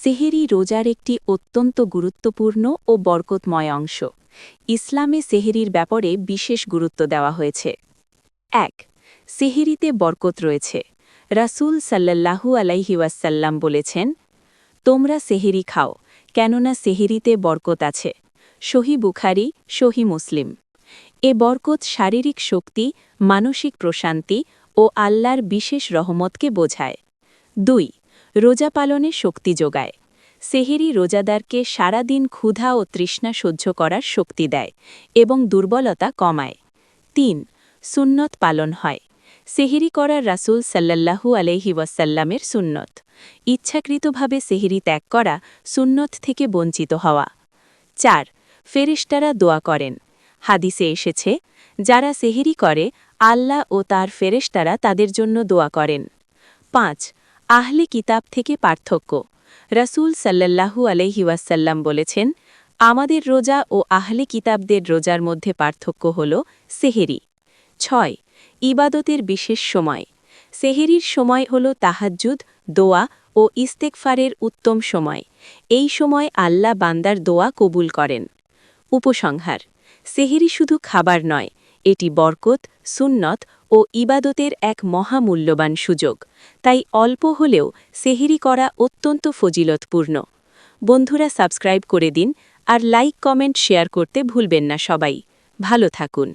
সেহেরি রোজার একটি অত্যন্ত গুরুত্বপূর্ণ ও বরকতময় অংশ। ইসলামে সেহেরির ব্যাপারে বিশেষ গুরুত্ব দেওয়া হয়েছে। ১. সেহেরিতে বরকত রয়েছে। রাসূল সাল্লাল্লাহু আলাইহি ওয়াসাল্লাম বলেছেন, তোমরা সেহেরি খাও, কেননা সেহেরিতে বরকত আছে। সহি বুখারী, সহি মুসলিম। এ বরকত শারীরিক শক্তি, মানসিক প্রশান্তি ও আল্লাহর বিশেষ রহমতকে বোঝায়। ২. রোজা পালনে শক্তি যোগায়। সেহেরি রোজাদারকে সারাদিন ক্ষুধা ও তৃষ্ণা সহ্য করার শক্তি দেয় এবং দুর্বলতা কমায়। ৩. সুন্নত পালন হয়। সেহেরি করার রাসূল সাল্লাল্লাহু আলাইহি ওয়াসাল্লামের সুন্নত। ইচ্ছাকৃতভাবে সেহেরি ত্যাগ করা সুন্নত থেকে বঞ্চিত হওয়া। ৪. ফেরেশতারা দোয়া করেন। হাদিসে এসেছে, যারা সেহেরি করে আল্লাহ ও তার ফেরেশতারা তাদের জন্য দোয়া করেন। ৫. আহলে কিতাব থেকে পার্থক্য। রাসূল সাল্লাল্লাহু আলাইহি ওয়াসাল্লাম বলেছেন, আমাদের রোজা ও আহলে কিতাবদের রোজার মধ্যে পার্থক্য হল সেহেরি। ৬. ইবাদতের বিশেষ সময়। সেহেরির সময় হল তাহাজ্জুদ, দোয়া ও ইস্তেগফারের উত্তম সময়। এই সময় আল্লাহ বান্দার দোয়া কবুল করেন। উপসংহার: সেহেরি শুধু খাবার নয়, এটি বরকত, সুন্নত ও ইবাদতের এক মহামূল্যবান সুযোগ। তাই অল্প হলেও সেহেরি করা অত্যন্ত ফজিলতপূর্ণ। বন্ধুরা, সাবস্ক্রাইব করে দিন আর লাইক, কমেন্ট, শেয়ার করতে ভুলবেন না সবাই। ভালো থাকুন।